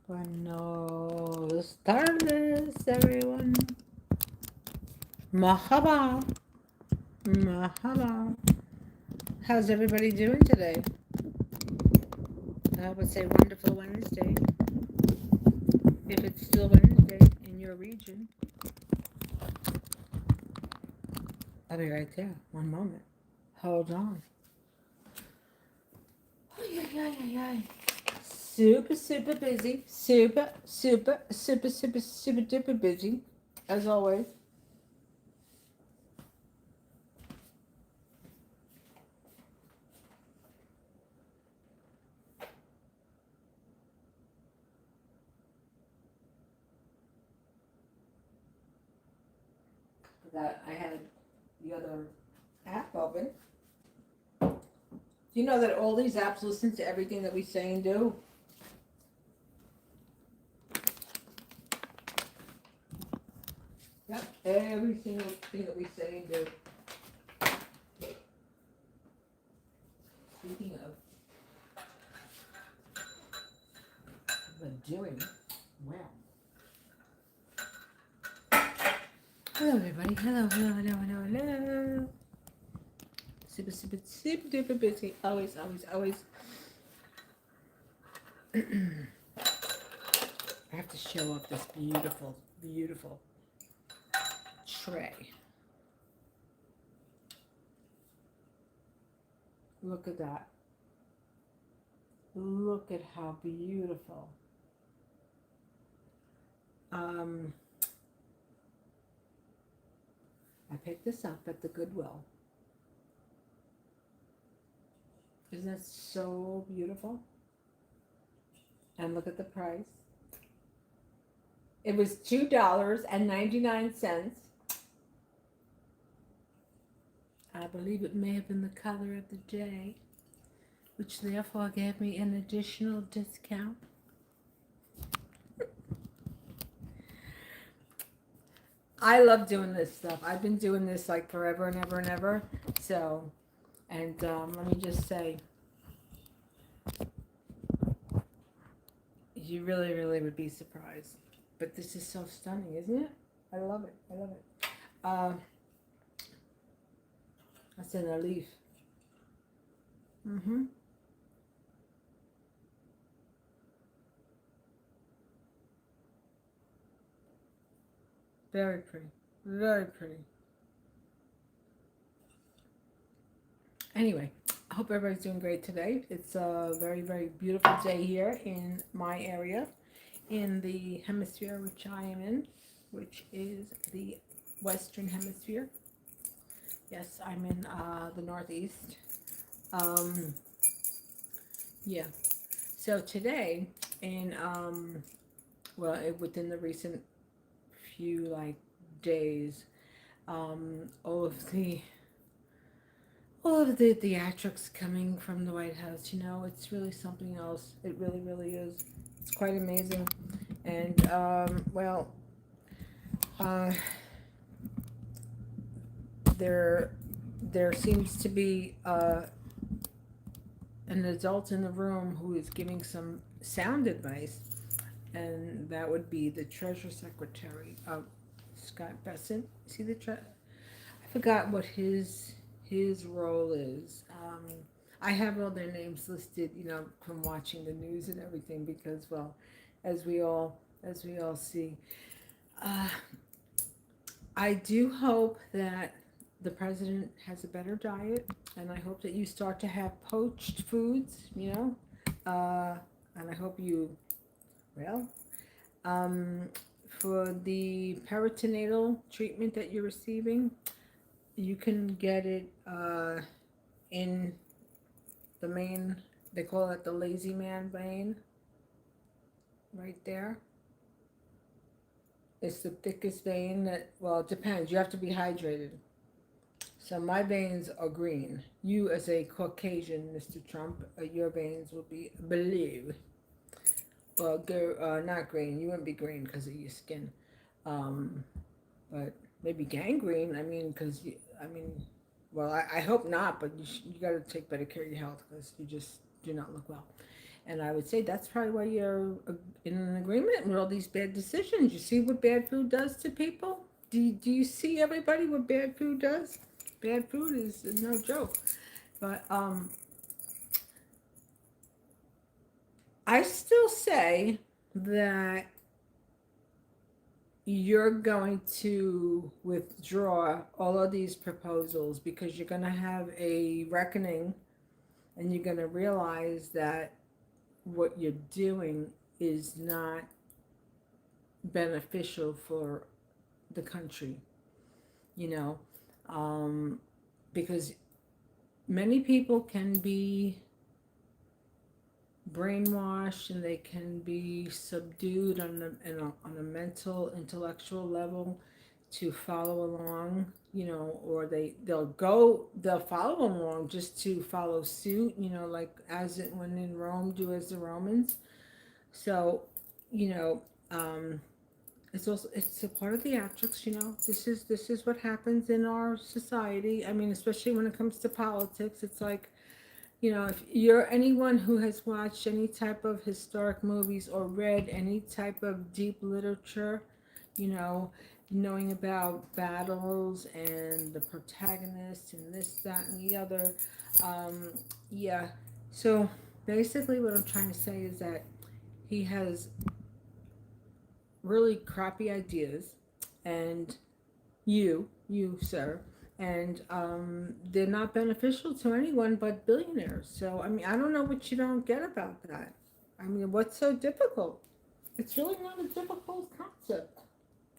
Buenos tardes, everyone. Mahaba, mahaba. How's everybody doing today? I would say wonderful Wednesday, if it's still Wednesday in your region. I'll be right there. One moment. Hold on. Ay, ay, ay, ay, ay. Super, super busy. Super, super, super, super, super duper busy. As always. That I had the other app open. Do you know that all these apps listen to everything that we say and do? Yep, every single thing that we say and do. Speaking of the doing, well. Hello, everybody. Hello, hello, hello, hello, hello. Super, super, super duper busy. Always, always, always. I have to show up this beautiful, beautiful tray. Look at that. Look at how beautiful. I picked this up at the Goodwill. Isn't that so beautiful? And look at the price. It was $2.99. I believe it may have been the color of the day, which therefore gave me an additional discount. I love doing this stuff. I've been doing this like forever and ever and ever. So, and let me just say, you really, really would be surprised. But this is so stunning, isn't it? I love it. I love it. That's in a leaf. Mm-hmm. Very pretty. Very pretty. Anyway, I hope everybody's doing great today. It's a very, very beautiful day here in my area, in the hemisphere which I am in, which is the Western Hemisphere. Yes, I'm in the Northeast. Um, yeah. So today, in within the recent few days, all of the theatrics coming from the White House, it's really something else. It really, really is. It's quite amazing. And, uh, there seems to be an adult in the room who is giving some sound advice, and that would be the Treasury Secretary, Scott Bessent. See I forgot what his role is. I have all their names listed, from watching the news and everything, because, well, as we all see, uh, I do hope that the president has a better diet, and I hope that you start to have poached foods, and I hope you, well, um, for the peritoneal treatment that you're receiving, you can get it in the main, they call it the lazy man vein, right there. It's the thickest vein that, well, it depends. You have to be hydrated. So my veins are green. You, as a Caucasian, Mr. Trump, your veins will be blue. Well, not green. You wouldn't be green because of your skin. Um, but maybe gangrene. I mean, well, I hope not, but you got to take better care of your health because you just do not look well. And I would say that's probably why you're in an agreement with all these bad decisions. You see what bad food does to people? Do you see everybody what bad food does? Bad food is no joke. But I still say that you're going to withdraw all of these proposals because you're going to have a reckoning and you're going to realize that what you're doing is not beneficial for the country, you know, um, because many people can be brainwashed and they can be subdued on a mental, intellectual level to follow along, you know, or they'll follow along just to follow suit, you know, like as it when in Rome, do as the Romans. So, you know, it's also it's a part of the theatrics, you know. This is what happens in our society. I mean, especially when it comes to politics, it's like, you know, if you're anyone who has watched any type of historic movies or read any type of deep literature, you know, knowing about battles and the protagonists and this, that, and the other, um, yeah. So basically, what I'm trying to say is that he has really crappy ideas, and sir, and they're not beneficial to anyone but billionaires. So, I mean, I don't know what you don't get about that. I mean, what's so difficult? It's really not a difficult concept.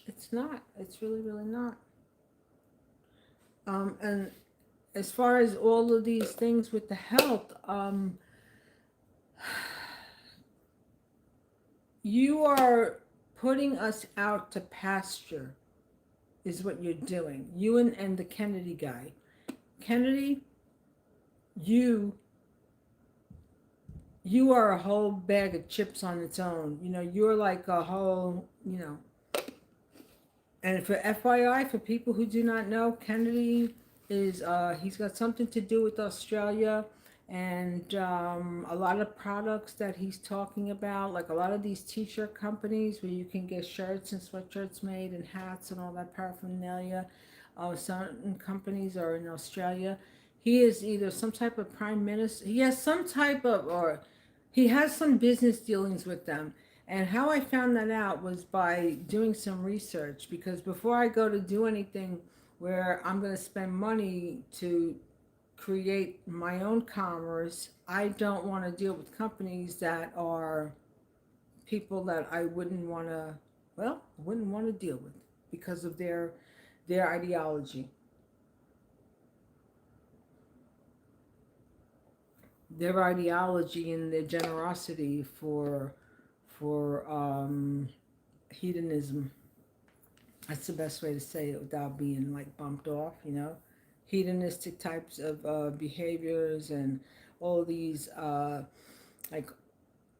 It's not. It's really, really not. And as far as all of these things with the health, you are putting us out to pasture, is what you're doing. You and the Kennedy guy. Kennedy, you you are a whole bag of chips on its own. You know, you're like a whole, you know. And for FYI, for people who do not know, Kennedy is he's got something to do with Australia, and a lot of products that he's talking about, like a lot of these t-shirt companies where you can get shirts and sweatshirts made and hats and all that paraphernalia. Certain companies are in Australia. He is either some type of prime minister. He has some type of, or he has some business dealings with them. And how I found that out was by doing some research, because before I go to do anything where I'm going to spend money to create my own commerce, I don't want to deal with companies that are people that I wouldn't want to, well, wouldn't want to deal with because of their ideology. Their ideology and their generosity for hedonism. That's the best way to say it without being like bumped off, you know. Hedonistic types of behaviors and all these like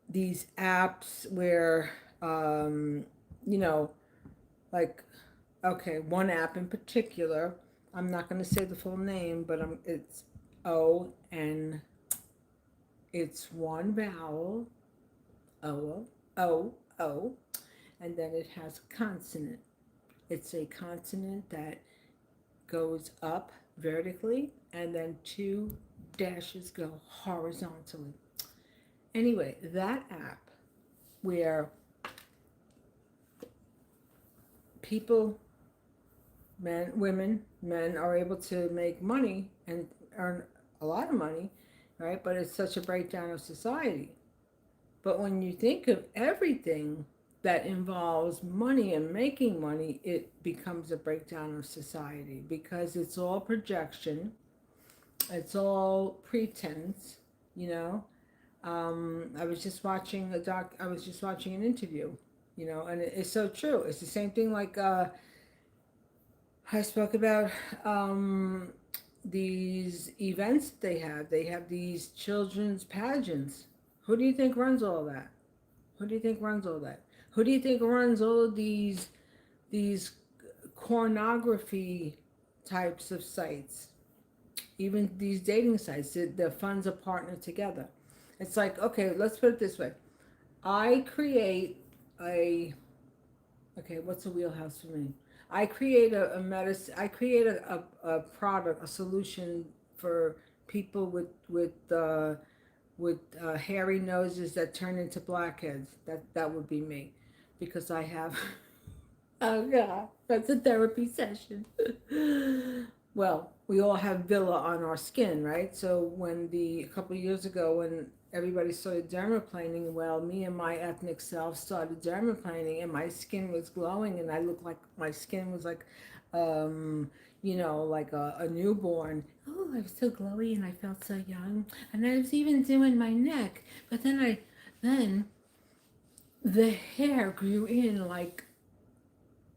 these apps where you know, like, okay, one app in particular, I'm not going to say the full name, but it's O N, it's one vowel, O, O, O, and then it has a consonant. It's a consonant that goes up vertically and then two dashes go horizontally. Anyway, that app where people, men, women, men are able to make money and earn a lot of money, right? But it's such a breakdown of society. But when you think of everything that involves money and making money, it becomes a breakdown of society because it's all projection, it's all pretense, you know. I was just watching a doc. I was just watching an interview, you know, and it's so true. It's the same thing like I spoke about these events they have. They have these children's pageants. Who do you think runs all that? Who do you think runs all that? Who do you think runs all of these pornography types of sites? Even these dating sites, the funds are partnered together. It's like, okay, let's put it this way. I create a, okay, what's a wheelhouse for me? I create a medicine, I create a product, a solution for people with hairy noses that turn into blackheads. That would be me, because I have. Oh God, that's a therapy session. Well, we all have villa on our skin, right? So a couple of years ago when everybody started dermaplaning, well, me and my ethnic self started dermaplaning, and my skin was glowing, and I looked like my skin was like, um, like a newborn. Oh, I was so glowy, and I felt so young, and I was even doing my neck, but then the hair grew in like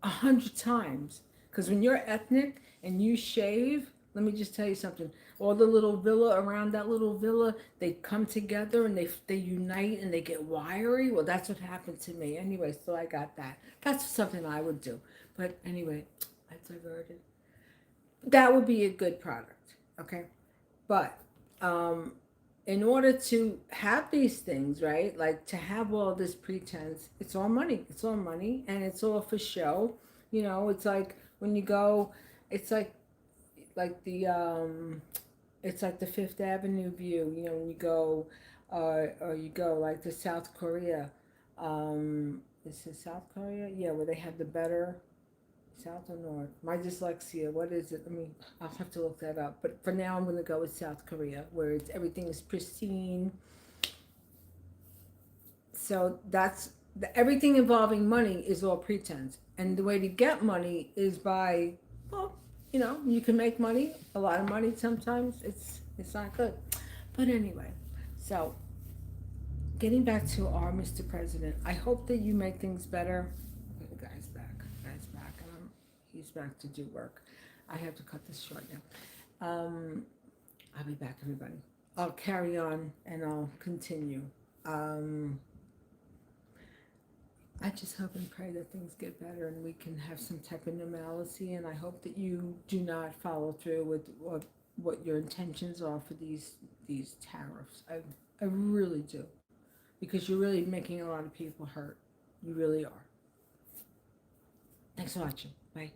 100 times. Because when you're ethnic and you shave, let me just tell you something. All the little villa around that little villa, they come together and they unite and they get wiry. Well, that's what happened to me. Anyway, so I got that. That's something I would do. But anyway, I diverted. That would be a good product. Okay. But um, in order to have these things, right? Like to have all this pretense, it's all money. It's all money, and it's all for show. It's like when you go, it's like it's like the Fifth Avenue view. When you go, or you go like to South Korea. Is it South Korea? Yeah, where they have the better. South or North? My dyslexia. What is it? I'll have to look that up. But for now, I'm going to go with South Korea, where everything is pristine. So everything involving money is all pretense, and the way to get money is by, well, you can make money, a lot of money. Sometimes it's not good, but anyway. So getting back to our Mr. President, I hope that you make things better. Okay, the guy's back. The guy's back, and he's back to do work. I have to cut this short now. I'll be back, everybody. I'll carry on and I'll continue. Um, I just hope and pray that things get better and we can have some type of normalcy. And I hope that you do not follow through with what your intentions are for these tariffs. I really do, because you're really making a lot of people hurt. You really are. Thanks for watching. Bye.